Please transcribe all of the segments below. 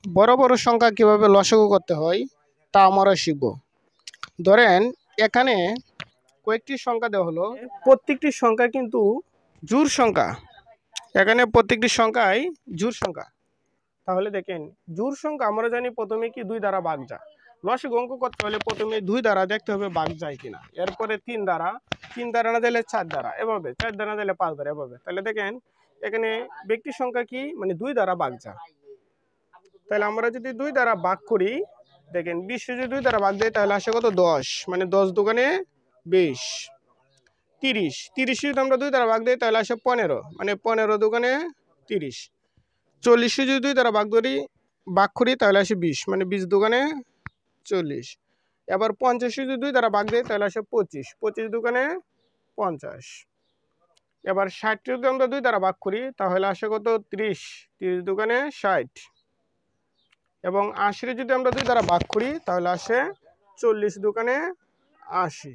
বড় বড় সংখ্যা কিভাবে লসাগু করতে হয় তা আমরা শিখব। ধরেন এখানে কয়েকটি সংখ্যা দেওয়া হলো, প্রত্যেকটি সংখ্যা কিন্তু জোড় সংখ্যা। এখানে প্রত্যেকটি সংখ্যাই জোড় সংখ্যা। তাহলে দেখেন জোড় সংখ্যা আমরা জানি প্রথমে কি 2 দ্বারা ভাগ যায়। লসাগু অঙ্ক করতে হলে প্রথমে 2 দ্বারা দেখতে হবে ভাগ যায় কিনা, এরপরে 3 দ্বারা, 3 দ্বারা না দিলে 4 দ্বারা, এভাবে 4 দ্বারা না দিলে 5 দ্বারা, এভাবে। তাহলে দেখেন এখানে ব্যক্তি সংখ্যা কি মানে 2 দ্বারা ভাগ যায়। তাহলে আমরা যদি 2 দ্বারা ভাগ করি, দেখেন 20 যদি 2 দ্বারা ভাগ দেয় তাহলে আসে কত 10, মানে 10 দুগুণে 20। 30, 30 যদি আমরা 2 দ্বারা ভাগ দেই তাহলে আসে 15, মানে 15 দুগুণে 30। 40 যদি 2 দ্বারা ভাগ করি তাহলে আসে 20, মানে 20 দুগুণে 40। এবার 50 যদি 2 দ্বারা ভাগ দেই তাহলে আসে 25, 25 দুগুণে 50। এবার 60 যদি আমরা 2 দ্বারা ভাগ করি তাহলে আসে কত 30, 30 দুগুণে 60। এবং 80 যদি আমরা 2 দ্বারা ভাগ করি তাহলে আসে 40 দুগুণে 80।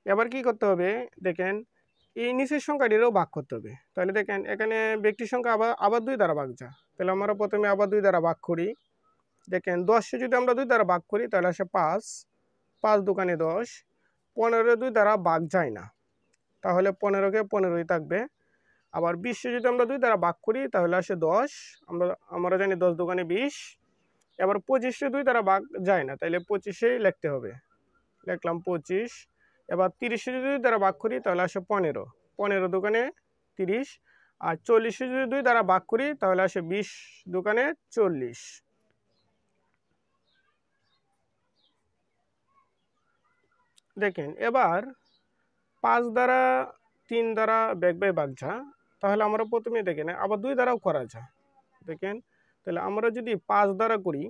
এবার কি করতে হবে, দেখেন এই নিচের সংখ্যাটিরও ভাগ করতে হবে। তাহলে দেখেন এখানে ব্যক্তি সংখ্যা আবার 2 দ্বারা ভাগ যায়। তাহলে আমরা প্রথমে আবার 2 দ্বারা ভাগ করি। দেখেন 10 যদি আমরা 2 দ্বারা ভাগ করি তাহলে আসে 5, 5 দুগুণে 10। 15 2 দ্বারা ভাগ যায় না, তাহলে 15কে 15ই থাকবে। আবার 20 যদি আমরা 2 দ্বারা ভাগ করি তাহলে আসে 10, আমরা জানি 10 দুগুণে 20। এবার 25 2 দ্বারা ভাগ যায় না, তাহলে 25ই লিখতে হবে, লিখলাম 25। এবার 30 যদি 2 দ্বারা ভাগ করি তাহলে আসে 15, 15 দুগুণে 30। আর 40 যদি 2 দ্বারা ভাগ করি তাহলে আসে 20 দুগুণে 40। দেখেন এবার 5 দ্বারা 3 দ্বারা ভাগ যায়, তাহলে আমরা প্রথমে দেখেন আবার 2 দ্বারাও করা যায়। দেখেন তাহলে আমরা যদি 5 দ্বারা করি,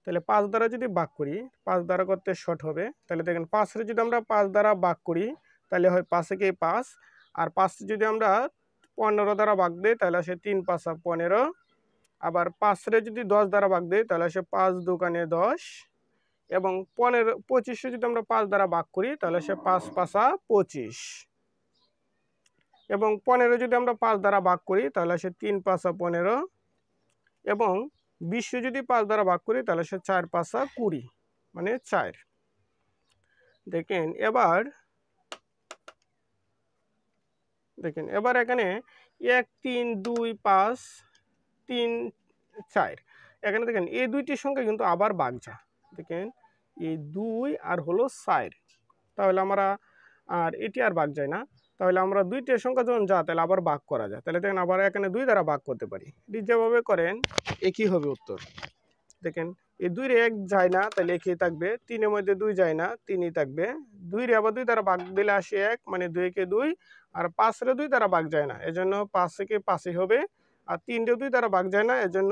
তাহলে 5 দ্বারা যদি ভাগ করি, 5 দ্বারা করতে শর্ট হবে। তাহলে দেখেন 5 রে যদি আমরা 5 দ্বারা ভাগ করি তাহলে হয় 5 একে 5। আর 5 যদি আমরা 15 দ্বারা ভাগ দিই তাহলে আসে 3 5 15। আবার 5 রে যদি 10 দ্বারা ভাগ দিই তাহলে আসে 5 দুগুণে 10। এবং 25 যদি আমরা 5 দ্বারা ভাগ করি তাহলে আসে 5 5 25। এবং 15 যদি আমরা 5 দ্বারা ভাগ করি তাহলে আসে 3 5 15। এবং 20 যদি 5 দ্বারা ভাগ করি তাহলে সে 4 5 20, মানে 4। দেখেন এবার এখানে 1 3 2 5 3 4, এখানে দেখেন এই দুইটি সংখ্যা কিন্তু আবার ভাগ যায়। দেখেন এই 2 আর হলো 4, তাহলে আমরা আর এটি আর ভাগ যায় না। তাহলে আমরা দুইটি সংখ্যা যখন যায় তাহলে আবার ভাগ করা যায়। তাহলে দেখেন আবার এখানে 2 দ্বারা ভাগ করতে পারি, এটি যেভাবে করেন একই হবে উত্তর। দেখেন এই 2 রে 1 যায় না, তাহলে একই থাকবে। 3 এর মধ্যে 2 যায় না, 3ই থাকবে। 2 রে আবার 2 দ্বারা ভাগ দিলে আসে 1, মানে 2 একে 2। আর 5 রে 2 দ্বারা ভাগ যায় না, এজন্য 5 একে 5ই হবে। আর 3 রে 2 দ্বারা ভাগ যায় না, এজন্য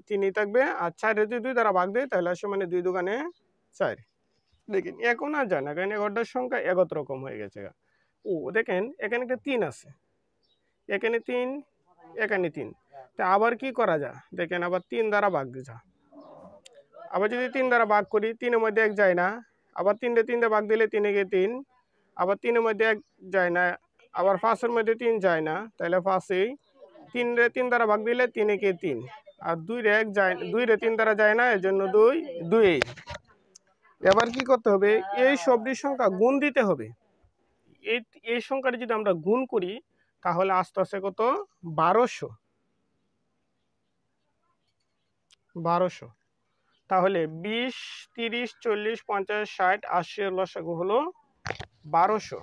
3ই থাকবে। আর 4 রে যদি 2 দ্বারা ভাগ দেয় তাহলে আসে মানে 2 দুগুণে 4। দেখেন এখন আর যায় না, কারণ এগারোটার সংখ্যা এগত রকম হয়ে গেছে। ও দেখেন এখানে একটা 3 আছে, এখানে 3, এখানে 3। তা আবার কি করা যায়, দেখেন আবার 3 দ্বারা ভাগ যায়। আবার যদি 3 দ্বারা ভাগ করি, 3 এর মধ্যে 1 যায় না, আবার 3 রে 3 দিয়ে ভাগ দিলে 3 একে 3। আবার 3 এর মধ্যে 1 যায় না, আবার 5 এর মধ্যে 3 যায় না, তাহলে 5ই। 3 রে 3 দ্বারা ভাগ দিলে 3 একে 3। আর 2 রে 1 যায়, 2 রে 3 দ্বারা যায় না, এজন্য 2 2। এবার কি করতে হবে, এই সবটি সংখ্যা গুণ দিতে হবে। এই সংখ্যাটি যদি আমরা গুণ করি তাহলে আস্তে আস্তে কত 1200। তাহলে 20 30 40 50 60 80 এর লসাগু হলো 1200।